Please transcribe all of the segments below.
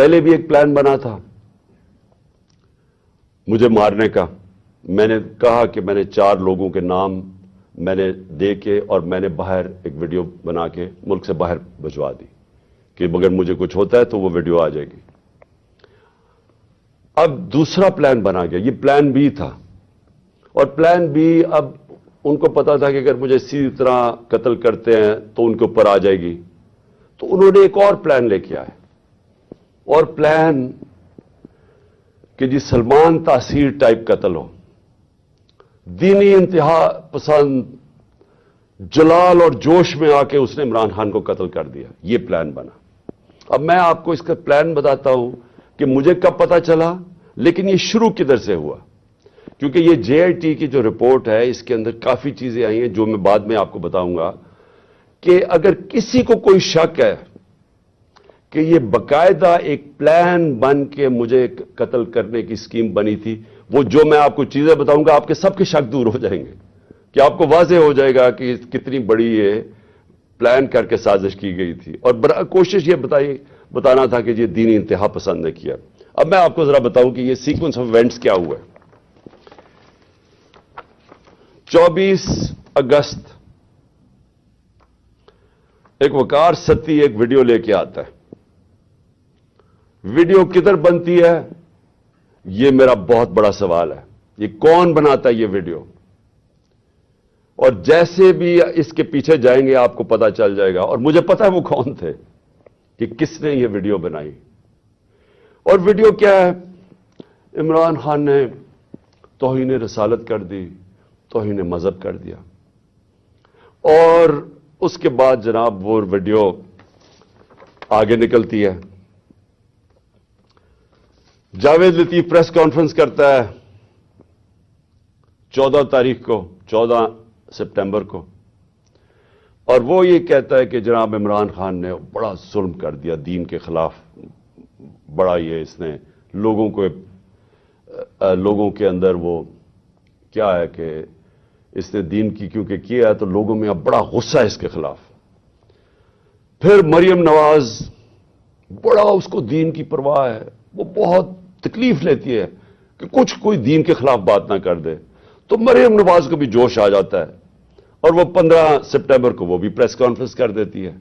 پہلے بھی ایک پلان بنا تھا مجھے مارنے کا. میں نے کہا کہ میں نے 4 لوگوں کے نام میں نے دے کے اور میں نے باہر ایک ویڈیو بنا کے ملک سے باہر بھجوا دی کہ اگر مجھے کچھ ہوتا ہے تو وہ ویڈیو آ جائے گی. اب دوسرا پلان بنا گیا. یہ پلان بی تھا اور پلان بی اب ان کو پتا تھا کہ اگر مجھے اسی طرح قتل کرتے ہیں تو ان کے اوپر آ جائے گی. تو انہوں نے ایک اور پلان لے کے آئے اور پلان کہ جی سلمان تاثیر ٹائپ قتل ہو, دینی انتہا پسند جلال اور جوش میں آ کے اس نے عمران خان کو قتل کر دیا. یہ پلان بنا. اب میں آپ کو اس کا پلان بتاتا ہوں کہ مجھے کب پتا چلا, لیکن یہ شروع کدھر سے ہوا. کیونکہ یہ جے آئی ٹی کی جو رپورٹ ہے اس کے اندر کافی چیزیں آئی ہیں جو میں بعد میں آپ کو بتاؤں گا کہ اگر کسی کو کوئی شک ہے کہ یہ باقاعدہ ایک پلان بن کے مجھے قتل کرنے کی اسکیم بنی تھی, وہ جو میں آپ کو چیزیں بتاؤں گا آپ کے سب کے شک دور ہو جائیں گے کہ آپ کو واضح ہو جائے گا کہ کتنی بڑی یہ پلان کر کے سازش کی گئی تھی اور کوشش یہ بتانا تھا کہ یہ دینی انتہا پسند نے کیا. اب میں آپ کو ذرا بتاؤں کہ یہ سیکوینس آف ایونٹس کیا ہوا ہے. 24 اگست ایک وقار ستی ایک ویڈیو لے کے آتا ہے. ویڈیو کدھر بنتی ہے یہ میرا بہت بڑا سوال ہے. یہ کون بناتا ہے یہ ویڈیو, اور جیسے بھی اس کے پیچھے جائیں گے آپ کو پتا چل جائے گا. اور مجھے پتا ہے وہ کون تھے کہ کس نے یہ ویڈیو بنائی. اور ویڈیو کیا ہے, عمران خان نے توہین رسالت کر دی, توہین مذہب کر دیا. اور اس کے بعد جناب وہ ویڈیو آگے نکلتی ہے. جاوید لطیف پریس کانفرنس کرتا ہے 14 تاریخ کو, 14 سپٹمبر کو, اور وہ یہ کہتا ہے کہ جناب عمران خان نے بڑا ظلم کر دیا دین کے خلاف. بڑا یہ اس نے لوگوں کے اندر وہ کیا ہے کہ اس نے دین کی کیونکہ کیا ہے تو لوگوں میں اب بڑا غصہ ہے اس کے خلاف. پھر مریم نواز, بڑا اس کو دین کی پرواہ ہے, وہ بہت تکلیف لیتی ہے کہ کچھ کوئی دین کے خلاف بات نہ کر دے. تو مریم نواز کو بھی جوش آ جاتا ہے اور وہ 15 سپٹمبر کو وہ بھی پریس کانفرنس کر دیتی ہے.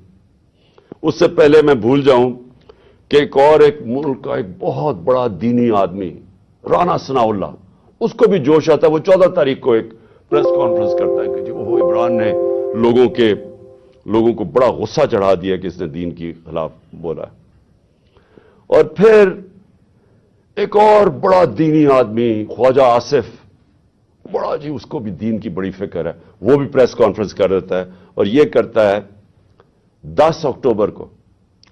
اس سے پہلے میں بھول جاؤں کہ ایک ملک کا ایک بہت بڑا دینی آدمی رانا ثناء اللہ, اس کو بھی جوش آتا ہے. وہ 14 تاریخ کو ایک پریس کانفرنس کرتا ہے کہ جی وہ عمران نے لوگوں کو بڑا غصہ چڑھا دیا کہ اس نے دین کے خلاف بولا. اور پھر ایک اور بڑا دینی آدمی خواجہ آصف, بڑا جی اس کو بھی دین کی بڑی فکر ہے, وہ بھی پریس کانفرنس کر دیتا ہے. اور یہ کرتا ہے 10 اکتوبر کو,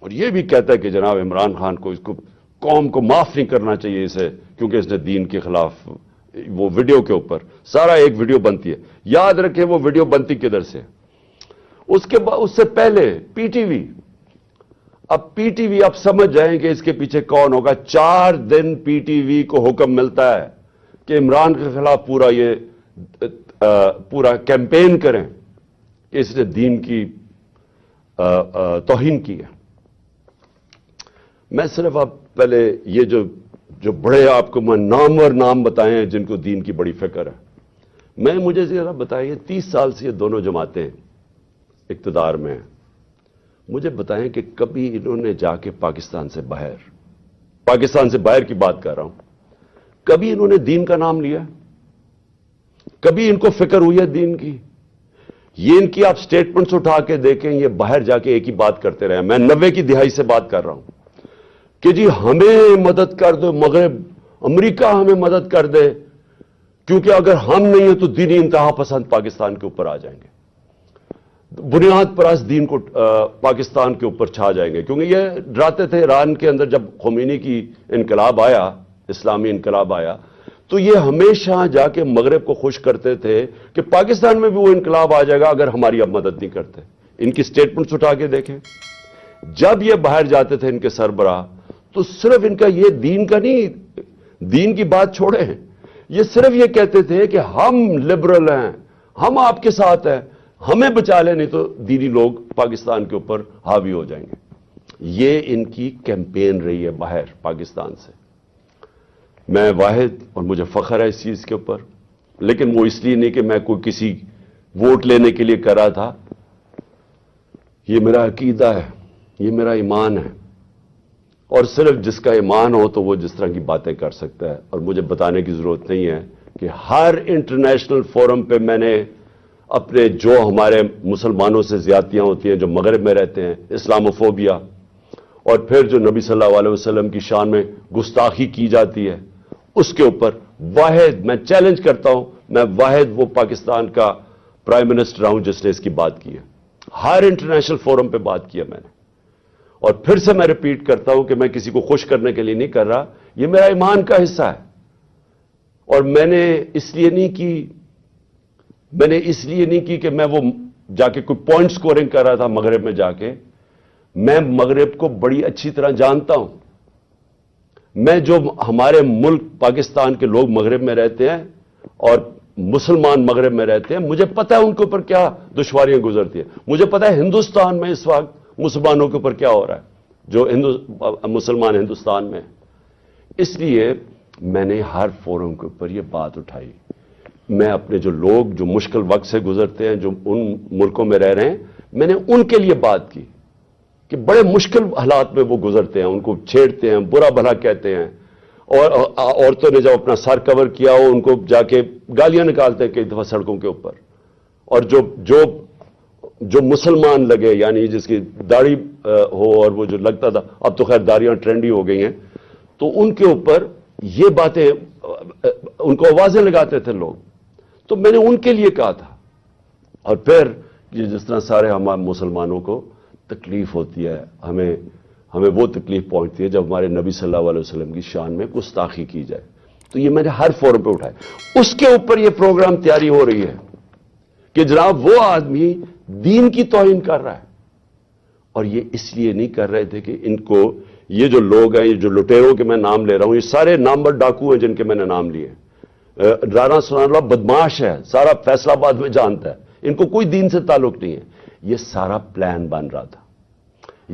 اور یہ بھی کہتا ہے کہ جناب عمران خان کو اس کو قوم کو معاف نہیں کرنا چاہیے اسے کیونکہ اس نے دین کے خلاف. وہ ویڈیو کے اوپر سارا ایک ویڈیو بنتی ہے. یاد رکھیں وہ ویڈیو بنتی کدھر سے, اس سے پہلے پی ٹی وی. اب پی ٹی وی آپ سمجھ جائیں کہ اس کے پیچھے کون ہوگا. 4 دن پی ٹی وی کو حکم ملتا ہے کہ عمران کے خلاف پورا کیمپین کریں کہ اس نے دین کی توہین کی ہے. میں صرف آپ پہلے یہ جو بڑے آپ کو میں نامور نام بتائے ہیں جن کو دین کی بڑی فکر ہے, مجھے ذرا بتائیے 30 سال سے یہ دونوں جماعتیں اقتدار میں ہیں, مجھے بتائیں کہ کبھی انہوں نے جا کے پاکستان سے باہر کی بات کر رہا ہوں, کبھی انہوں نے دین کا نام لیا؟ کبھی ان کو فکر ہوئی ہے دین کی؟ یہ ان کی آپ سٹیٹمنٹس اٹھا کے دیکھیں, یہ باہر جا کے ایک ہی بات کرتے رہے. میں 90 کی دہائی سے بات کر رہا ہوں کہ جی ہمیں مدد کر دو مغرب, امریکہ ہمیں مدد کر دے کیونکہ اگر ہم نہیں ہیں تو دینی انتہا پسند پاکستان کے اوپر آ جائیں گے, بنیاد پرست دین کو پاکستان کے اوپر چھا جائیں گے. کیونکہ یہ ڈراتے تھے ایران کے اندر جب خمینی کی انقلاب آیا, اسلامی انقلاب آیا, تو یہ ہمیشہ جا کے مغرب کو خوش کرتے تھے کہ پاکستان میں بھی وہ انقلاب آ جائے گا اگر ہماری اب مدد نہیں کرتے. ان کی سٹیٹمنٹس اٹھا کے دیکھیں, جب یہ باہر جاتے تھے ان کے سربراہ تو صرف ان کا یہ دین کا نہیں, دین کی بات چھوڑیں, یہ صرف یہ کہتے تھے کہ ہم لبرل ہیں, ہم آپ کے ساتھ ہیں, ہمیں بچا لیں نہیں تو دینی لوگ پاکستان کے اوپر حاوی ہو جائیں گے. یہ ان کی کیمپین رہی ہے باہر پاکستان سے. میں واحد اور مجھے فخر ہے اس چیز کے اوپر، لیکن وہ اس لیے نہیں کہ میں کوئی کسی ووٹ لینے کے لیے کر رہا تھا. یہ میرا عقیدہ ہے، یہ میرا ایمان ہے، اور صرف جس کا ایمان ہو تو وہ جس طرح کی باتیں کر سکتا ہے. اور مجھے بتانے کی ضرورت نہیں ہے کہ ہر انٹرنیشنل فورم پہ میں نے اپنے جو ہمارے مسلمانوں سے زیادتیاں ہوتی ہیں جو مغرب میں رہتے ہیں، اسلاموفوبیا، اور پھر جو نبی صلی اللہ علیہ وسلم کی شان میں گستاخی کی جاتی ہے، اس کے اوپر واحد میں چیلنج کرتا ہوں، میں واحد وہ پاکستان کا پرائم منسٹر ہوں جس نے اس کی بات کی ہے. ہر انٹرنیشنل فورم پہ بات کی ہے میں نے. اور پھر سے میں ریپیٹ کرتا ہوں کہ میں کسی کو خوش کرنے کے لیے نہیں کر رہا، یہ میرا ایمان کا حصہ ہے. اور میں نے اس لیے نہیں کی کہ میں وہ جا کے کوئی پوائنٹ سکورنگ کر رہا تھا مغرب میں جا کے. میں مغرب کو بڑی اچھی طرح جانتا ہوں. میں جو ہمارے ملک پاکستان کے لوگ مغرب میں رہتے ہیں اور مسلمان مغرب میں رہتے ہیں، مجھے پتا ہے ان کے اوپر کیا دشواریاں گزرتی ہیں. مجھے پتا ہے ہندوستان میں اس وقت مسلمانوں کے اوپر کیا ہو رہا ہے جو مسلمان ہندوستان میں. اس لیے میں نے ہر فورم کے اوپر یہ بات اٹھائی. میں اپنے جو لوگ جو مشکل وقت سے گزرتے ہیں، جو ان ملکوں میں رہ رہے ہیں، میں نے ان کے لیے بات کی کہ بڑے مشکل حالات میں وہ گزرتے ہیں، ان کو چھیڑتے ہیں، برا بھلا کہتے ہیں، اور عورتوں نے جب اپنا سر کور کیا ہو ان کو جا کے گالیاں نکالتے ہیں کئی دفعہ سڑکوں کے اوپر. اور جو مسلمان لگے، یعنی جس کی داڑھی ہو اور وہ جو لگتا تھا، اب تو خیر داڑیاں ٹرینڈی ہو گئی ہیں، تو ان کے اوپر یہ باتیں ان کو آوازیں لگاتے تھے لوگ. تو میں نے ان کے لیے کہا تھا. اور پھر یہ جس طرح سارے ہمارے مسلمانوں کو تکلیف ہوتی ہے، ہمیں وہ تکلیف پہنچتی ہے جب ہمارے نبی صلی اللہ علیہ وسلم کی شان میں گستاخی کی جائے. تو یہ میں نے ہر فورم پہ اٹھایا. اس کے اوپر یہ پروگرام تیاری ہو رہی ہے کہ جناب وہ آدمی دین کی توہین کر رہا ہے. اور یہ اس لیے نہیں کر رہے تھے کہ ان کو یہ جو لوگ ہیں، یہ جو لٹیروں کے میں نام لے رہا ہوں، یہ سارے نامور ڈاکو ہیں جن کے میں نے نام لیے. رانا ثناءاللہ بدماش ہے، سارا فیصلہ آباد میں جانتا ہے، ان کو کوئی دین سے تعلق نہیں ہے. یہ سارا پلان بن رہا تھا،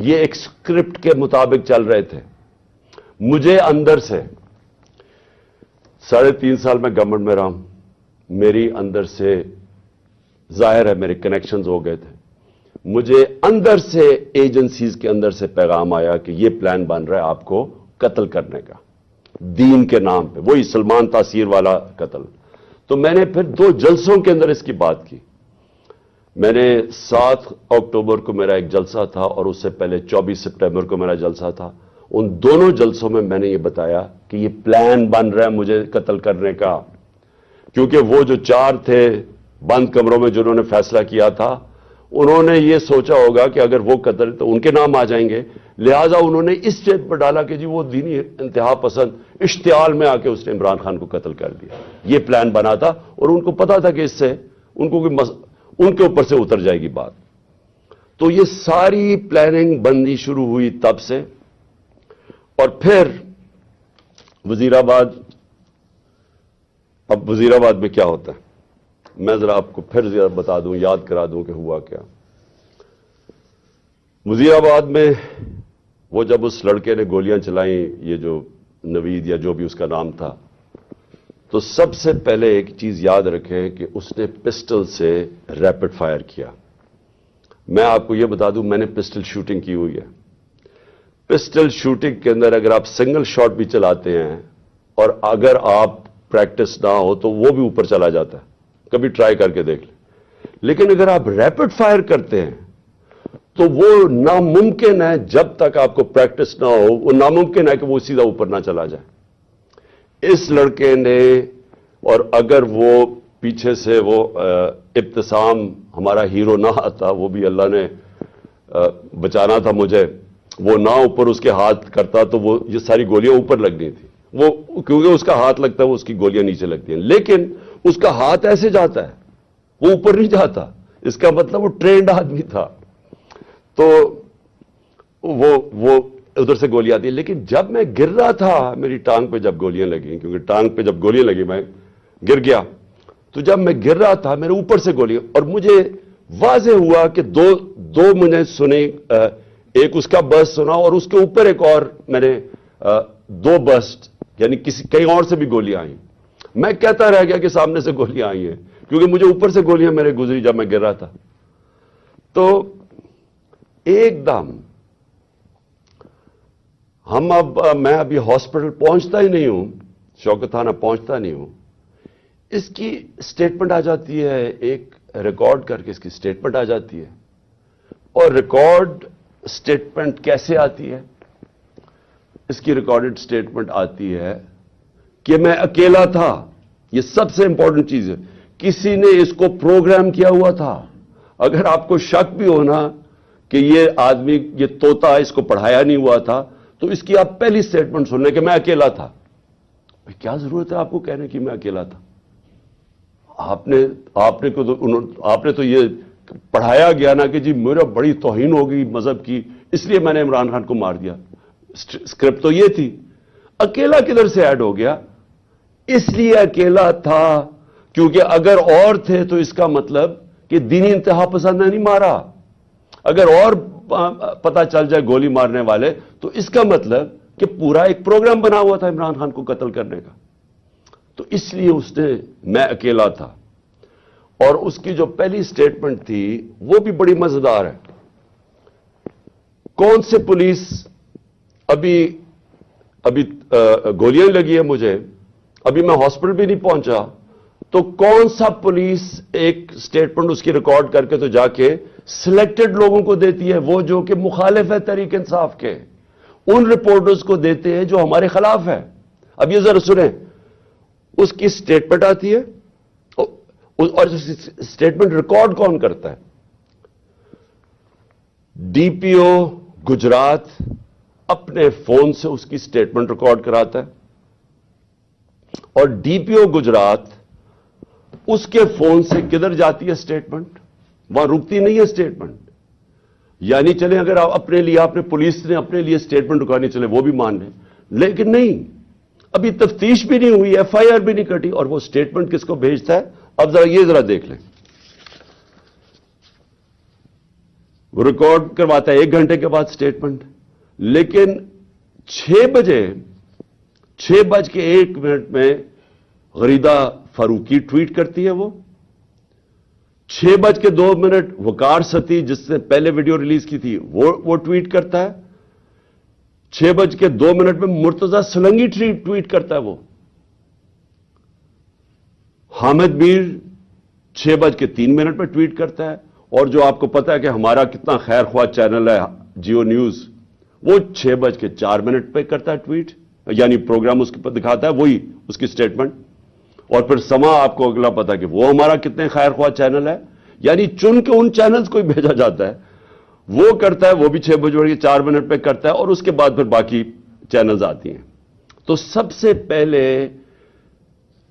یہ ایک سکرپٹ کے مطابق چل رہے تھے. مجھے اندر سے 3.5 سال میں گورنمنٹ میں رہا ہوں، میری اندر سے ظاہر ہے میرے کنیکشنز ہو گئے تھے. مجھے اندر سے ایجنسیز کے اندر سے پیغام آیا کہ یہ پلان بن رہا ہے آپ کو قتل کرنے کا، دین کے نام پہ، وہی سلمان تاثیر والا قتل. تو میں نے پھر 2 جلسوں کے اندر اس کی بات کی. میں نے 7 اکتوبر کو میرا ایک جلسہ تھا اور اس سے پہلے 24 سپٹمبر کو میرا جلسہ تھا. ان دونوں جلسوں میں نے یہ بتایا کہ یہ پلان بن رہا ہے مجھے قتل کرنے کا. کیونکہ وہ جو 4 تھے بند کمروں میں جنہوں نے فیصلہ کیا تھا، انہوں نے یہ سوچا ہوگا کہ اگر وہ قتل تو ان کے نام آ جائیں گے، لہٰذا انہوں نے اس چیز پر ڈالا کہ جی وہ دینی انتہا پسند اشتعال میں آ کے اس نے عمران خان کو قتل کر دیا. یہ پلان بنا تھا اور ان کو پتا تھا کہ اس سے ان کو ان کے اوپر سے اتر جائے گی بات. تو یہ ساری پلاننگ بندی شروع ہوئی تب سے. اور پھر وزیر آباد، اب وزیر آباد میں کیا ہوتا ہے میں ذرا آپ کو پھر زیادہ بتا دوں، یاد کرا دوں کہ ہوا کیا. وزیر آباد میں وہ جب اس لڑکے نے گولیاں چلائیں، یہ جو نوید یا جو بھی اس کا نام تھا، تو سب سے پہلے ایک چیز یاد رکھیں کہ اس نے پسٹل سے ریپڈ فائر کیا. میں آپ کو یہ بتا دوں میں نے پسٹل شوٹنگ کی ہوئی ہے. پسٹل شوٹنگ کے اندر اگر آپ سنگل شاٹ بھی چلاتے ہیں اور اگر آپ پریکٹس نہ ہو تو وہ بھی اوپر چلا جاتا ہے، کبھی ٹرائی کر کے دیکھ لیں. لیکن اگر آپ ریپڈ فائر کرتے ہیں تو وہ ناممکن ہے، جب تک آپ کو پریکٹس نہ ہو وہ ناممکن ہے کہ وہ سیدھا اوپر نہ چلا جائے. اس لڑکے نے، اور اگر وہ پیچھے سے وہ ابتسام ہمارا ہیرو نہ آتا، وہ بھی اللہ نے بچانا تھا مجھے، وہ نہ اوپر اس کے ہاتھ کرتا تو وہ یہ ساری گولیاں اوپر لگنی تھی. وہ کیونکہ اس کا ہاتھ لگتا ہے وہ اس کی گولیاں نیچے لگتی ہیں، لیکن اس کا ہاتھ ایسے جاتا ہے وہ اوپر نہیں جاتا. اس کا مطلب وہ ٹرینڈ آدمی تھا. تو وہ ادھر سے گولیاں آتی. لیکن جب میں گر رہا تھا، میری ٹانگ پہ جب گولیاں لگیں، کیونکہ ٹانگ پہ جب گولیاں لگی میں گر گیا، تو جب میں گر رہا تھا میرے اوپر سے گولیاں، اور مجھے واضح ہوا کہ دو مجھے سنے ایک اس کا برسٹ سنا اور اس کے اوپر ایک اور میں نے دو برسٹ یعنی کہیں اور سے بھی گولیاں آئیں. میں کہتا رہ گیا کہ سامنے سے گولیاں آئی ہیں کیونکہ مجھے اوپر سے گولیاں میرے گزری جب میں گر رہا تھا. تو ایک دم میں ابھی ہاسپٹل پہنچتا ہی نہیں ہوں, شوکت تھانہ پہنچتا نہیں ہوں, اس کی سٹیٹمنٹ آ جاتی ہے, ایک ریکارڈ کر کے اس کی سٹیٹمنٹ آ جاتی ہے. اور ریکارڈ سٹیٹمنٹ کیسے آتی ہے؟ اس کی ریکارڈڈ سٹیٹمنٹ آتی ہے کہ میں اکیلا تھا. یہ سب سے امپورٹنٹ چیز ہے. کسی نے اس کو پروگرام کیا ہوا تھا. اگر آپ کو شک بھی ہونا کہ یہ آدمی یہ طوطا اس کو پڑھایا نہیں ہوا تھا تو اس کی آپ پہلی سٹیٹمنٹ سن لیں کہ میں اکیلا تھا. کیا ضرورت ہے آپ کو کہنے کی میں اکیلا تھا؟ آپ نے تو یہ پڑھایا گیا نا کہ جی میرا بڑی توہین ہوگی مذہب کی اس لیے میں نے عمران خان کو مار دیا. اسکرپٹ تو یہ تھی. اکیلا کدھر سے ایڈ ہو گیا؟ اس لیے اکیلا تھا کیونکہ اگر اور تھے تو اس کا مطلب کہ دینی انتہا پسند نے نہیں مارا. اگر اور پتا چل جائے گولی مارنے والے تو اس کا مطلب کہ پورا ایک پروگرام بنا ہوا تھا عمران خان کو قتل کرنے کا. تو اس لیے اس نے میں اکیلا تھا. اور اس کی جو پہلی سٹیٹمنٹ تھی وہ بھی بڑی مزیدار ہے. کون سے پولیس ابھی گولیاں لگی ہے مجھے, ابھی میں ہاسپٹل بھی نہیں پہنچا, تو کون سا پولیس ایک سٹیٹمنٹ اس کی ریکارڈ کر کے تو جا کے سلیکٹڈ لوگوں کو دیتی ہے, وہ جو کہ مخالف ہے تحریک انصاف کے, ان رپورٹرز کو دیتے ہیں جو ہمارے خلاف ہے. اب یہ ذرا سنیں, اس کی سٹیٹمنٹ آتی ہے اور سٹیٹمنٹ ریکارڈ کون کرتا ہے؟ ڈی پی او گجرات اپنے فون سے اس کی سٹیٹمنٹ ریکارڈ کراتا ہے اور ڈی پی او گجرات اس کے فون سے کدھر جاتی ہے سٹیٹمنٹ؟ وہاں رکتی نہیں ہے سٹیٹمنٹ. یعنی چلیں اگر آپ اپنے لیے آپ نے پولیس نے اپنے لیے سٹیٹمنٹ رکانی چلے وہ بھی مان لیں, لیکن نہیں, ابھی تفتیش بھی نہیں ہوئی, ایف آئی آر بھی نہیں کٹی, اور وہ سٹیٹمنٹ کس کو بھیجتا ہے؟ اب ذرا دیکھ لیں. وہ ریکارڈ کرواتا ہے 1 گھنٹے کے بعد سٹیٹمنٹ, لیکن 6:01 میں غریدہ فاروقی ٹویٹ کرتی ہے. وہ 6:02 وقار ستی جس نے پہلے ویڈیو ریلیز کی تھی وہ ٹویٹ کرتا ہے. 6:02 میں مرتضی سلنگی ٹویٹ کرتا ہے. وہ حامد میر 6:03 میں ٹویٹ کرتا ہے. اور جو آپ کو پتا ہے کہ ہمارا کتنا خیر خواہ چینل ہے جیو نیوز, وہ 6:04 پہ کرتا ہے ٹویٹ, یعنی پروگرام اس کے پر دکھاتا ہے وہی اس کی سٹیٹمنٹ. اور پھر سما آپ کو اگلا پتا کہ وہ ہمارا کتنے خیر خواہ چینل ہے, یعنی چن کے ان چینلز کو ہی بھیجا جاتا ہے. وہ کرتا ہے, وہ بھی 6:04 پہ کرتا ہے, اور اس کے بعد پھر باقی چینلز آتی ہیں. تو سب سے پہلے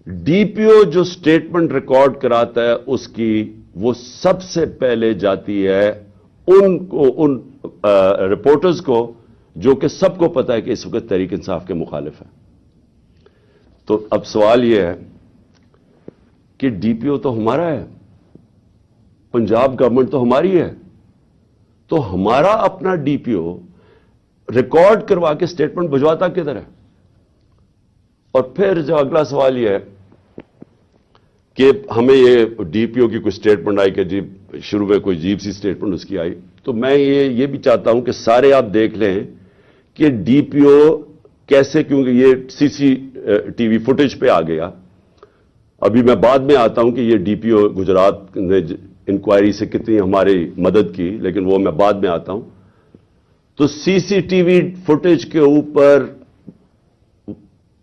ڈی پی او جو سٹیٹمنٹ ریکارڈ کراتا ہے اس کی, وہ سب سے پہلے جاتی ہے ان رپورٹرز کو جو کہ سب کو پتا ہے کہ اس وقت تحریک انصاف کے مخالف ہیں. تو اب سوال یہ ہے کہ ڈی پی او تو ہمارا ہے, پنجاب گورنمنٹ تو ہماری ہے, تو ہمارا اپنا ڈی پی او ریکارڈ کروا کے سٹیٹمنٹ بھجواتا کدھر ہے؟ اور پھر جو اگلا سوال یہ ہے کہ ہمیں یہ ڈی پی او کی کوئی سٹیٹمنٹ آئی کہ جی شروع میں کوئی عجیب سی سٹیٹمنٹ اس کی آئی, تو میں یہ بھی چاہتا ہوں کہ سارے آپ دیکھ لیں کہ ڈی پی او کیسے, کیونکہ یہ سی سی ٹی وی فوٹیج پہ آ گیا. ابھی میں بعد میں آتا ہوں کہ یہ ڈی پی او گجرات نے انکوائری سے کتنی ہماری مدد کی, لیکن وہ میں بعد میں آتا ہوں. تو سی سی ٹی وی فوٹیج کے اوپر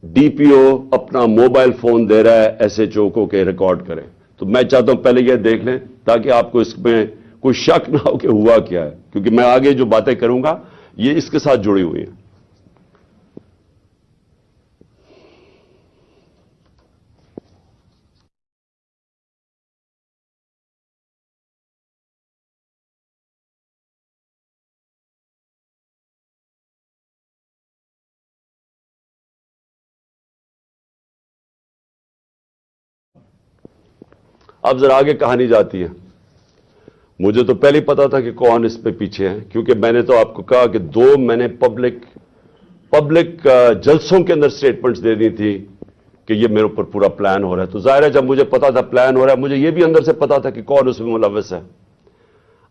ڈی پی او اپنا موبائل فون دے رہا ہے ایس ایچ او کو کہ ریکارڈ کریں. تو میں چاہتا ہوں پہلے یہ دیکھ لیں تاکہ آپ کو اس میں کوئی شک نہ ہو کہ ہوا کیا ہے, کیونکہ میں آگے جو باتیں کروں گا یہ اس کے ساتھ جڑی ہوئی ہیں. اب ذرا آگے کہانی جاتی ہے. مجھے تو پہلے ہی پتا تھا کہ کون اس پہ پیچھے ہیں، کیونکہ میں نے تو آپ کو کہا کہ میں نے پبلک جلسوں کے اندر سٹیٹمنٹس دے دی تھی کہ یہ میرے اوپر پورا پلان ہو رہا ہے. تو ظاہر ہے جب مجھے پتا تھا پلان ہو رہا ہے، مجھے یہ بھی اندر سے پتا تھا کہ کون اس میں ملوث ہے.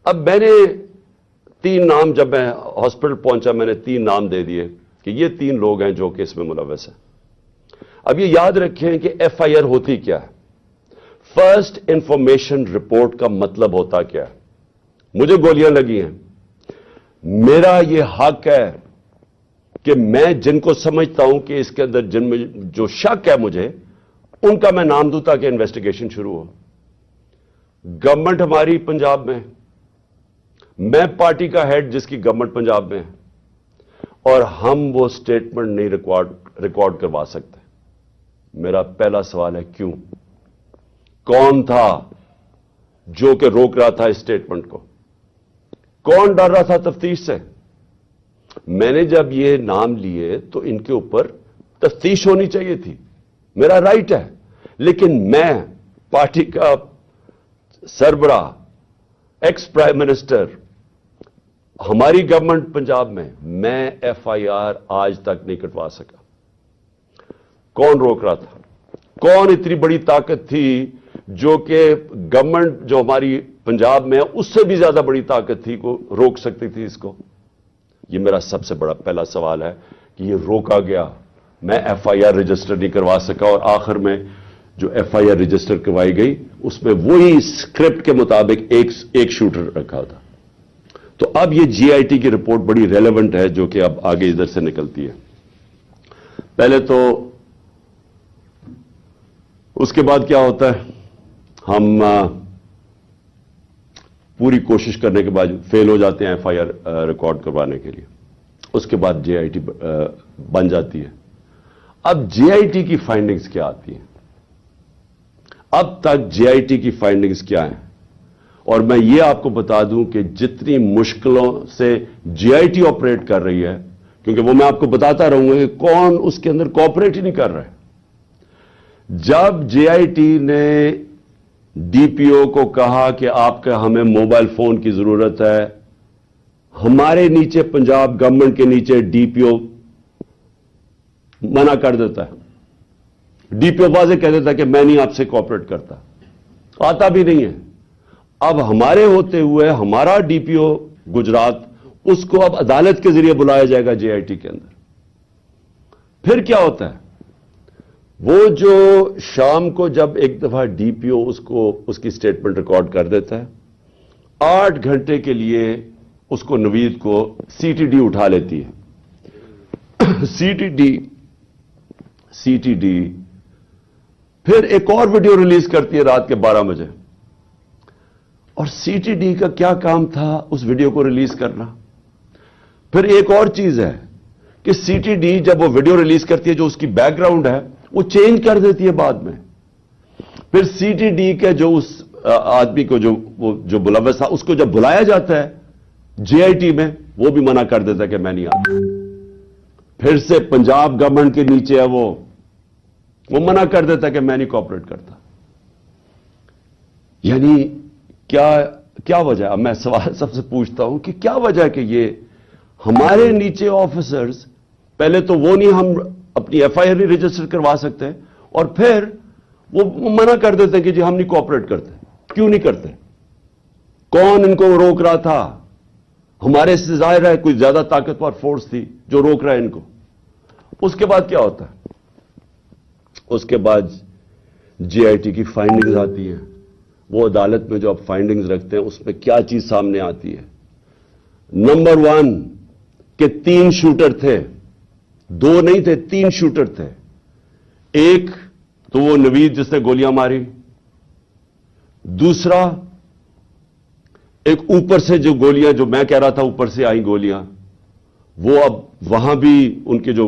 اب میں نے 3 نام، جب میں ہاسپٹل پہنچا میں نے 3 نام دے دیے کہ یہ 3 لوگ ہیں جو کہ اس میں ملوث ہیں. اب یہ یاد رکھیں کہ ایف آئی آر ہوتی کیا ہے. فرسٹ انفارمیشن رپورٹ کا مطلب ہوتا کیا ہے. مجھے گولیاں لگی ہیں، میرا یہ حق ہے کہ میں جن کو سمجھتا ہوں کہ اس کے اندر جن میں جو شک ہے مجھے، ان کا میں نام دوں تاکہ انویسٹیگیشن شروع ہو. گورنمنٹ ہماری پنجاب میں، میں پارٹی کا ہیڈ جس کی گورنمنٹ پنجاب میں ہے، اور ہم وہ سٹیٹمنٹ نہیں ریکارڈ کروا سکتے. میرا پہلا سوال ہے کیوں؟ کون تھا جو کہ روک رہا تھا اس سٹیٹمنٹ کو؟ کون ڈر رہا تھا تفتیش سے؟ میں نے جب یہ نام لیے تو ان کے اوپر تفتیش ہونی چاہیے تھی، میرا رائٹ ہے. لیکن میں پارٹی کا سربراہ، ایکس پرائم منسٹر، ہماری گورنمنٹ پنجاب میں ایف آئی آر آج تک نہیں کٹوا سکا. کون روک رہا تھا؟ کون اتنی بڑی طاقت تھی جو کہ گورنمنٹ جو ہماری پنجاب میں ہے اس سے بھی زیادہ بڑی طاقت تھی کو روک سکتی تھی اس کو؟ یہ میرا سب سے بڑا پہلا سوال ہے کہ یہ روکا گیا. میں ایف آئی آر رجسٹر نہیں کروا سکا، اور آخر میں جو ایف آئی آر رجسٹر کروائی گئی اس میں وہی اسکرپٹ کے مطابق ایک شوٹر رکھا تھا. تو اب یہ جی آئی ٹی کی رپورٹ بڑی ریلیونٹ ہے جو کہ اب آگے ادھر سے نکلتی ہے. پہلے تو اس کے بعد کیا ہوتا ہے، ہم پوری کوشش کرنے کے بعد فیل ہو جاتے ہیں ایف آئی آر ریکارڈ کروانے کے لیے. اس کے بعد جے آئی ٹی بن جاتی ہے. اب جے آئی ٹی کی فائنڈنگز کیا آتی ہیں؟ اب تک جے آئی ٹی کی فائنڈنگز کیا ہیں؟ اور میں یہ آپ کو بتا دوں کہ جتنی مشکلوں سے جے آئی ٹی آپریٹ کر رہی ہے، کیونکہ وہ میں آپ کو بتاتا رہوں گا کہ کون اس کے اندر کوآپریٹ ہی نہیں کر رہا ہے. جب جے آئی ٹی نے ڈی پی او کو کہا کہ آپ کا ہمیں موبائل فون کی ضرورت ہے، ہمارے نیچے پنجاب گورنمنٹ کے نیچے ڈی پی او منع کر دیتا ہے. ڈی پی او واضح کہہ دیتا ہے کہ میں نہیں آپ سے کوآپریٹ کرتا، آتا بھی نہیں ہے. اب ہمارے ہوتے ہوئے ہمارا ڈی پی او گجرات، اس کو اب عدالت کے ذریعے بلایا جائے گا جے آئی ٹی کے اندر. پھر کیا ہوتا ہے؟ وہ جو شام کو جب ایک دفعہ ڈی پی او اس کی سٹیٹمنٹ ریکارڈ کر دیتا ہے، 8 گھنٹے کے لیے اس کو نوید کو سی ٹی ڈی اٹھا لیتی ہے. سی ٹی ڈی پھر ایک اور ویڈیو ریلیز کرتی ہے رات کے 12 بجے. اور سی ٹی ڈی کا کیا کام تھا اس ویڈیو کو ریلیز کرنا؟ پھر ایک اور چیز ہے کہ سی ٹی ڈی جب وہ ویڈیو ریلیز کرتی ہے جو اس کی بیک گراؤنڈ ہے وہ چینج کر دیتی ہے بعد میں. پھر سی ٹی ڈی کے جو اس آدمی کو جو ملوث تھا اس کو جب بلایا جاتا ہے جے آئی ٹی میں، وہ بھی منع کر دیتا ہے کہ میں نہیں آتا. پھر سے پنجاب گورنمنٹ کے نیچے ہے وہ منع کر دیتا ہے کہ میں نہیں کوآپریٹ کرتا. یعنی کیا وجہ ہے؟ اب میں سوال سب سے پوچھتا ہوں کہ کیا وجہ ہے کہ یہ ہمارے نیچے آفیسرز، پہلے تو وہ نہیں ہم اپنی ایف آئی آر رجسٹر کروا سکتے، اور پھر وہ منع کر دیتے ہیں کہ جی ہم نہیں کوآپریٹ کرتے. کیوں نہیں کرتے؟ کون ان کو روک رہا تھا؟ ہمارے سے ظاہر ہے کوئی زیادہ طاقتور فورس تھی جو روک رہا ہے ان کو. اس کے بعد کیا ہوتا ہے؟ اس کے بعد جے آئی ٹی کی فائنڈنگز آتی ہیں. وہ عدالت میں جو آپ فائنڈنگز رکھتے ہیں اس میں کیا چیز سامنے آتی ہے؟ نمبر 1 کہ 3 شوٹر تھے، 2 نہیں تھے، 3 شوٹر تھے. ایک تو وہ نوید جس نے گولیاں ماری، دوسرا ایک اوپر سے جو گولیاں، جو میں کہہ رہا تھا اوپر سے آئیں گولیاں، وہ اب وہاں بھی ان کے جو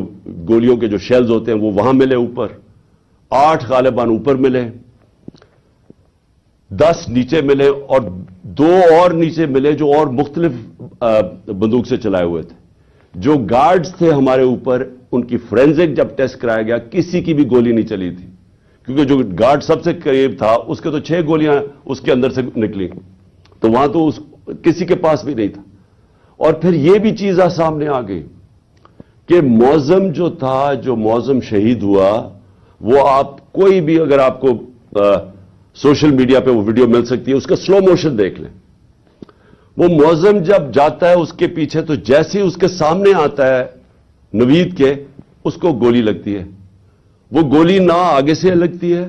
گولیوں کے جو شیلز ہوتے ہیں وہ وہاں ملے اوپر. 8 غالباً اوپر ملے، 10 نیچے ملے، اور 2 اور نیچے ملے جو اور مختلف بندوق سے چلائے ہوئے تھے. جو گارڈز تھے ہمارے اوپر، ان کی فورینزک جب ٹیسٹ کرایا گیا کسی کی بھی گولی نہیں چلی تھی، کیونکہ جو گارڈ سب سے قریب تھا اس کے تو 6 گولیاں اس کے اندر سے نکلی. تو وہاں تو کسی کے پاس بھی نہیں تھا. اور پھر یہ بھی چیز سامنے آ گئی کہ معظم جو تھا, جو معظم شہید ہوا, وہ آپ کوئی بھی اگر آپ کو سوشل میڈیا پہ وہ ویڈیو مل سکتی ہے, اس کا سلو موشن دیکھ لیں. وہ معظم جب جاتا ہے اس کے پیچھے, تو جیسے ہی اس کے سامنے آتا ہے نوید کے, اس کو گولی لگتی ہے. وہ گولی نہ آگے سے لگتی ہے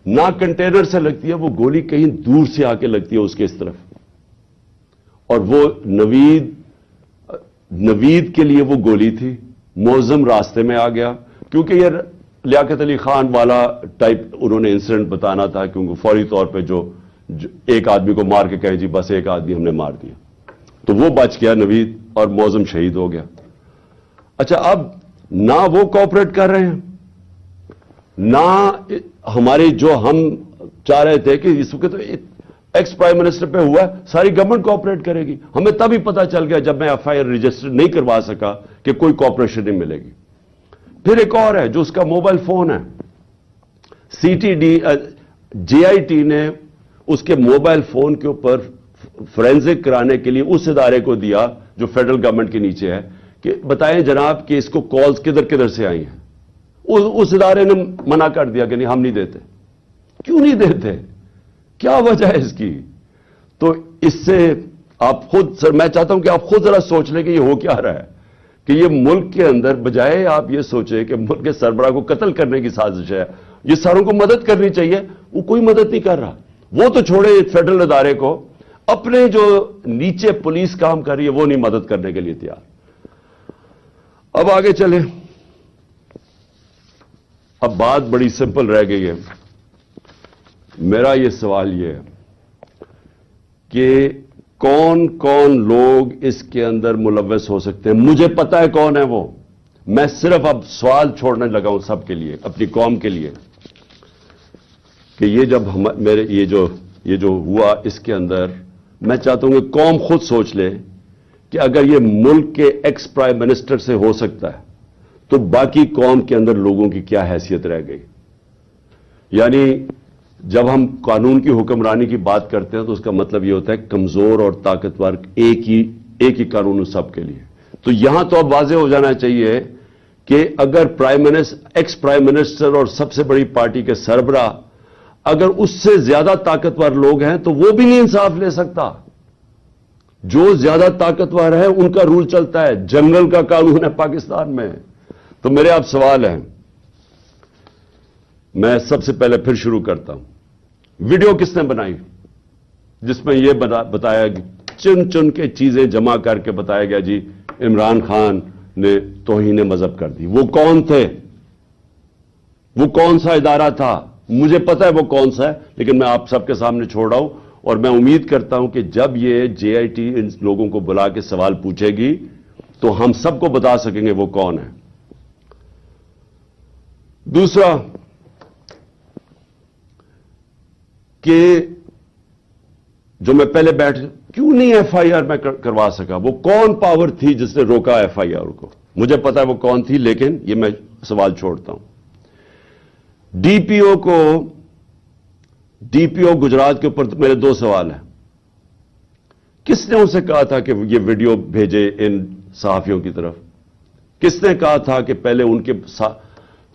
نہ کنٹینر سے لگتی ہے, وہ گولی کہیں دور سے آ کے لگتی ہے اس کے اس طرف. اور وہ نوید کے لیے وہ گولی تھی. معظم راستے میں آ گیا, کیونکہ یہ لیاقت علی خان والا ٹائپ انہوں نے انسیڈنٹ بتانا تھا, کیونکہ فوری طور پہ جو ایک آدمی کو مار کے کہے جی بس ایک آدمی ہم نے مار دیا, تو وہ بچ گیا نوید اور معظم شہید ہو گیا. اچھا, اب نہ وہ کوآپریٹ کر رہے ہیں, نہ ہمارے جو ہم چاہ رہے تھے کہ اس وقت ایکس پرائم منسٹر پہ ہوا ہے, ساری گورنمنٹ کوآپریٹ کرے گی. ہمیں تب ہی پتا چل گیا جب میں ایف آئی آر رجسٹر نہیں کروا سکا کہ کوئی کوآپریشن نہیں ملے گی. پھر ایک اور ہے جو اس کا موبائل فون ہے, C T D J I T نے اس کے موبائل فون کے اوپر فورینزک کرانے کے لیے اس ادارے کو دیا جو فیڈرل گورنمنٹ کے نیچے ہے, کہ بتائیں جناب کہ اس کو کالز کدھر کدھر سے آئی ہیں. اس ادارے نے منع کر دیا کہ نہیں ہم نہیں دیتے. کیوں نہیں دیتے, کیا وجہ ہے اس کی؟ تو اس سے آپ خود, سر میں چاہتا ہوں کہ آپ خود ذرا سوچ لیں کہ یہ ہو کیا رہا ہے, کہ یہ ملک کے اندر بجائے آپ یہ سوچیں کہ ملک کے سربراہ کو قتل کرنے کی سازش ہے, یہ ساروں کو مدد کرنی چاہیے, وہ کوئی مدد نہیں کر رہا. وہ تو چھوڑے فیڈرل ادارے کو, اپنے جو نیچے پولیس کام کر رہی ہے وہ نہیں مدد کرنے کے لیے تیار. اب آگے چلیں. اب بات بڑی سمپل رہ گئی ہے. میرا یہ سوال یہ ہے کہ کون کون لوگ اس کے اندر ملوث ہو سکتے ہیں. مجھے پتا ہے کون ہے وہ, میں صرف اب سوال چھوڑنے لگا ہوں سب کے لیے, اپنی قوم کے لیے, کہ یہ جب میرے یہ جو ہوا اس کے اندر, میں چاہتا ہوں کہ قوم خود سوچ لے کہ اگر یہ ملک کے ایکس پرائم منسٹر سے ہو سکتا ہے تو باقی قوم کے اندر لوگوں کی کیا حیثیت رہ گئی. یعنی جب ہم قانون کی حکمرانی کی بات کرتے ہیں تو اس کا مطلب یہ ہوتا ہے کمزور اور طاقتور ایک ہی قانون سب کے لیے. تو یہاں تو اب واضح ہو جانا چاہیے کہ اگر ایکس پرائم منسٹر اور سب سے بڑی پارٹی کے سربراہ اگر اس سے زیادہ طاقتور لوگ ہیں تو وہ بھی نہیں انصاف لے سکتا. جو زیادہ طاقتور ہے ان کا رول چلتا ہے, جنگل کا قانون ہے پاکستان میں. تو میرے آپ سوال ہیں, میں سب سے پہلے پھر شروع کرتا ہوں. ویڈیو کس نے بنائی جس میں یہ بتایا چن چن کے چیزیں جمع کر کے بتایا گیا جی عمران خان نے توہین مذہب کر دی؟ وہ کون تھے؟ وہ کون سا ادارہ تھا؟ مجھے پتا ہے وہ کون سا ہے, لیکن میں آپ سب کے سامنے چھوڑ رہا ہوں. اور میں امید کرتا ہوں کہ جب یہ جے آئی ٹی ان لوگوں کو بلا کے سوال پوچھے گی تو ہم سب کو بتا سکیں گے وہ کون ہے. دوسرا کہ جو میں پہلے کیوں نہیں ایف آئی آر میں کروا سکا, وہ کون پاور تھی جس نے روکا ایف آئی آر کو؟ مجھے پتا ہے وہ کون تھی, لیکن یہ میں سوال چھوڑتا ہوں. ڈی پی او گجرات کے اوپر میرے دو سوال ہیں. کس نے اسے کہا تھا کہ یہ ویڈیو بھیجے ان صحافیوں کی طرف؟ کس نے کہا تھا کہ پہلے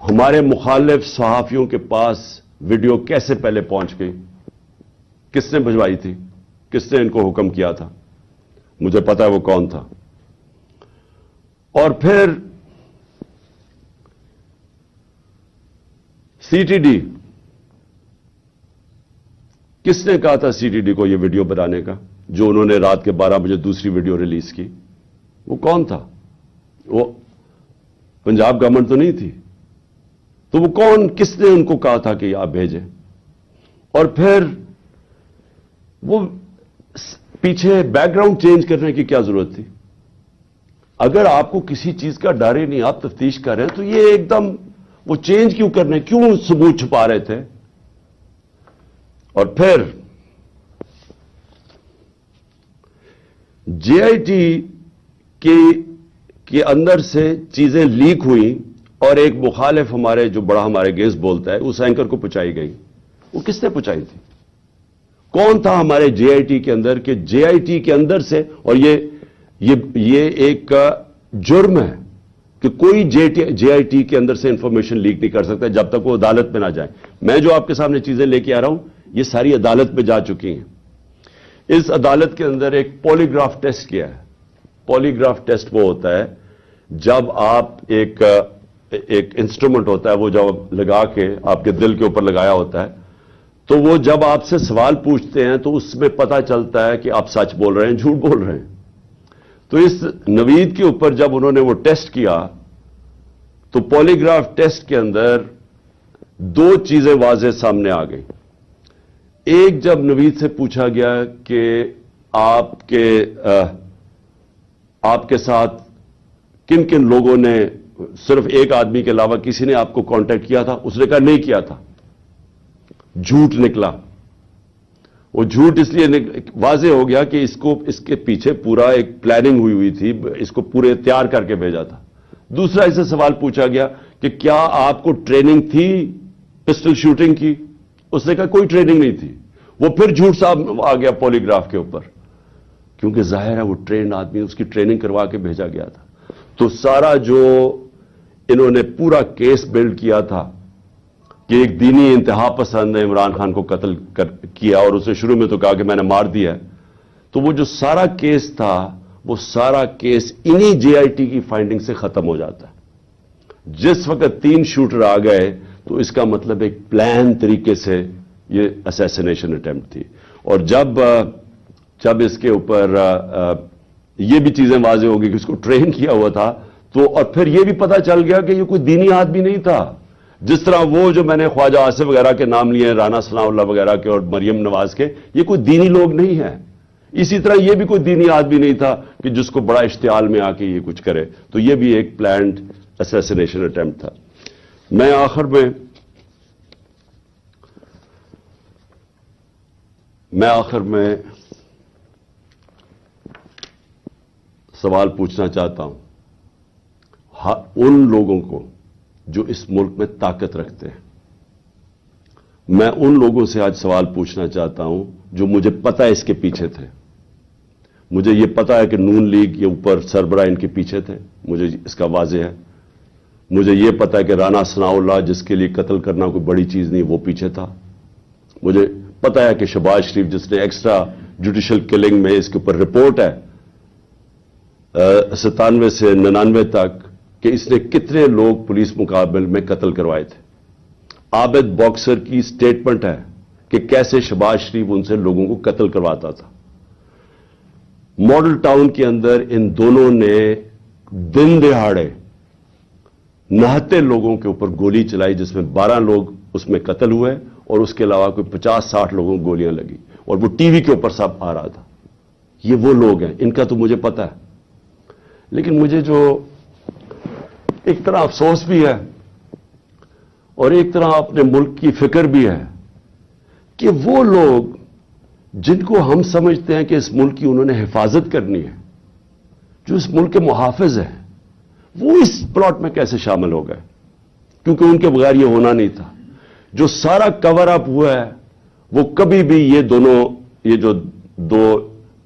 ہمارے مخالف صحافیوں کے پاس ویڈیو کیسے پہلے پہنچ گئی؟ کس نے بھجوائی تھی؟ کس نے ان کو حکم کیا تھا؟ مجھے پتا ہے وہ کون تھا. اور پھر سی ٹی ڈی, کس نے کہا تھا سی ٹی ڈی کو یہ ویڈیو بنانے کا جو انہوں نے رات کے 12 بجے دوسری ویڈیو ریلیز کی؟ وہ کون تھا؟ وہ پنجاب گورنمنٹ تو نہیں تھی. تو وہ کون, کس نے ان کو کہا تھا کہ آپ بھیجیں؟ اور پھر وہ پیچھے بیک گراؤنڈ چینج کرنے کی کیا ضرورت تھی؟ اگر آپ کو کسی چیز کا ڈر ہی نہیں, آپ تفتیش کر رہے ہیں, تو یہ ایک دم وہ چینج کیوں کرنے, کیوں ثبوت چھپا رہے تھے؟ اور پھر جے آئی ٹی کے اندر سے چیزیں لیک ہوئیں اور ایک مخالف ہمارے جو بڑا ہمارے اگینسٹ بولتا ہے اس اینکر کو پہنچائی گئی. وہ کس نے پہنچائی تھی؟ کون تھا ہمارے جے آئی ٹی کے اندر کہ جے آئی ٹی کے اندر سے، اور یہ ایک جرم ہے کہ کوئی جے آئی ٹی کے اندر سے انفارمیشن لیک نہیں کر سکتا جب تک وہ عدالت میں نہ جائے. میں جو آپ کے سامنے چیزیں لے کے آ رہا ہوں یہ ساری عدالت میں جا چکی ہیں. اس عدالت کے اندر ایک پولیگراف ٹیسٹ کیا ہے. پولیگراف ٹیسٹ وہ ہوتا ہے جب آپ ایک انسٹرومنٹ ہوتا ہے وہ جب لگا کے آپ کے دل کے اوپر لگایا ہوتا ہے، تو وہ جب آپ سے سوال پوچھتے ہیں تو اس میں پتہ چلتا ہے کہ آپ سچ بول رہے ہیں جھوٹ بول رہے ہیں. تو اس نوید کے اوپر جب انہوں نے وہ ٹیسٹ کیا تو پولیگراف ٹیسٹ کے اندر دو چیزیں واضح سامنے آ گئی. ایک، جب نوید سے پوچھا گیا کہ آپ کے ساتھ کن کن لوگوں نے، صرف ایک آدمی کے علاوہ کسی نے آپ کو کانٹیکٹ کیا تھا، اس نے کہا نہیں کیا تھا. جھوٹ نکلا. وہ جھوٹ اس لیے واضح ہو گیا کہ اس کے پیچھے پورا ایک پلاننگ ہوئی تھی، اس کو پورے تیار کر کے بھیجا تھا. دوسرا، اسے سوال پوچھا گیا کہ کیا آپ کو ٹریننگ تھی پسٹل شوٹنگ کی؟ اس نے کہا کوئی ٹریننگ نہیں تھی. وہ پھر جھوٹ صاحب آ گیا پولیگراف کے اوپر، کیونکہ ظاہر ہے وہ ٹرینڈ آدمی، اس کی ٹریننگ کروا کے بھیجا گیا تھا. تو سارا جو انہوں نے پورا کیس بلڈ کیا تھا کہ ایک دینی انتہا پسند نے عمران خان کو قتل کیا، اور اسے شروع میں تو کہا کہ میں نے مار دیا ہے، تو وہ جو سارا کیس تھا وہ سارا کیس انہی جے آئی ٹی کی فائنڈنگ سے ختم ہو جاتا ہے. جس وقت 3 شوٹر آ گئے تو اس کا مطلب ایک پلان طریقے سے یہ اسیسینیشن اٹیمپٹ تھی. اور جب اس کے اوپر یہ بھی چیزیں واضح ہو گئی کہ اس کو ٹرین کیا ہوا تھا، تو اور پھر یہ بھی پتا چل گیا کہ یہ کوئی دینی آدمی نہیں تھا. جس طرح وہ جو میں نے خواجہ آصف وغیرہ کے نام لیے، رانا ثناء اللہ وغیرہ کے اور مریم نواز کے، یہ کوئی دینی لوگ نہیں ہیں. اسی طرح یہ بھی کوئی دینی آدمی نہیں تھا کہ جس کو بڑا اشتعال میں آ کے یہ کچھ کرے. تو یہ بھی ایک پلانڈ اسیسینیشن اٹیمپٹ تھا. میں آخر میں سوال پوچھنا چاہتا ہوں ان لوگوں کو جو اس ملک میں طاقت رکھتے ہیں. میں ان لوگوں سے آج سوال پوچھنا چاہتا ہوں جو مجھے پتا ہے اس کے پیچھے تھے. مجھے یہ پتا ہے کہ نون لیگ یہ اوپر سربراہ ان کے پیچھے تھے، مجھے اس کا واضح ہے. مجھے یہ پتا ہے کہ رانا ثناء اللہ جس کے لیے قتل کرنا کوئی بڑی چیز نہیں، وہ پیچھے تھا. مجھے پتا ہے کہ شہباز شریف جس نے ایکسٹرا جوڈیشل کلنگ میں اس کے اوپر رپورٹ ہے 97 سے 99 تک کہ اس نے کتنے لوگ پولیس مقابل میں قتل کروائے تھے. عابد باکسر کی سٹیٹمنٹ ہے کہ کیسے شہباز شریف ان سے لوگوں کو قتل کرواتا تھا. ماڈل ٹاؤن کے اندر ان دونوں نے دن دہاڑے نہتے لوگوں کے اوپر گولی چلائی، جس میں 12 لوگ اس میں قتل ہوئے اور اس کے علاوہ کوئی 50-60 لوگوں کو گولیاں لگی، اور وہ ٹی وی کے اوپر سب آ رہا تھا. یہ وہ لوگ ہیں، ان کا تو مجھے پتا ہے. لیکن مجھے جو ایک طرح افسوس بھی ہے اور ایک طرح اپنے ملک کی فکر بھی ہے کہ وہ لوگ جن کو ہم سمجھتے ہیں کہ اس ملک کی انہوں نے حفاظت کرنی ہے، جو اس ملک کے محافظ ہیں، وہ اس پلاٹ میں کیسے شامل ہو گئے؟ کیونکہ ان کے بغیر یہ ہونا نہیں تھا. جو سارا کور اپ ہوا ہے وہ کبھی بھی یہ جو دو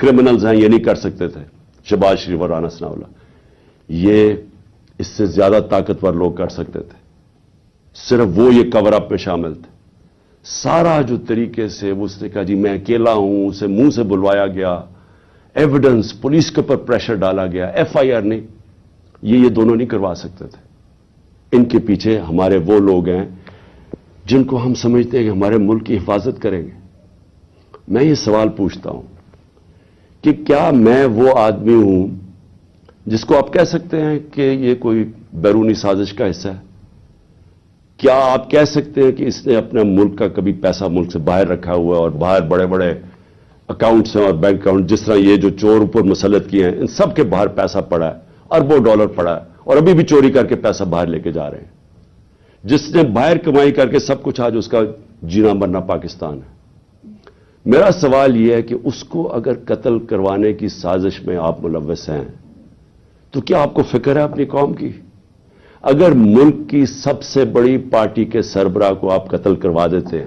کرمنلز ہیں یہ نہیں کر سکتے تھے، شہباز شریف اور رانا ثناء اللہ. یہ اس سے زیادہ طاقتور لوگ کر سکتے تھے، صرف وہ یہ کور اپ میں شامل تھے. سارا جو طریقے سے اس نے کہا جی میں اکیلا ہوں، اسے منہ سے بلوایا گیا، ایویڈنس پولیس کے اوپر پریشر ڈالا گیا، ایف آئی آر نہیں، یہ دونوں نہیں کروا سکتے تھے. ان کے پیچھے ہمارے وہ لوگ ہیں جن کو ہم سمجھتے ہیں کہ ہمارے ملک کی حفاظت کریں گے. میں یہ سوال پوچھتا ہوں کہ کیا میں وہ آدمی ہوں جس کو آپ کہہ سکتے ہیں کہ یہ کوئی بیرونی سازش کا حصہ ہے؟ کیا آپ کہہ سکتے ہیں کہ اس نے اپنے ملک کا کبھی پیسہ ملک سے باہر رکھا ہوا ہے اور باہر بڑے بڑے اکاؤنٹس ہیں اور بینک اکاؤنٹ، جس طرح یہ جو چور اوپر مسلط کیے ہیں ان سب کے باہر پیسہ پڑا ہے، اربوں ڈالر پڑا ہے، اور ابھی بھی چوری کر کے پیسہ باہر لے کے جا رہے ہیں. جس نے باہر کمائی کر کے سب کچھ، آج اس کا جینا مرنا پاکستان ہے. میرا سوال یہ ہے کہ اس کو اگر قتل کروانے کی سازش میں آپ ملوث ہیں تو کیا آپ کو فکر ہے اپنی قوم کی؟ اگر ملک کی سب سے بڑی پارٹی کے سربراہ کو آپ قتل کروا دیتے ہیں،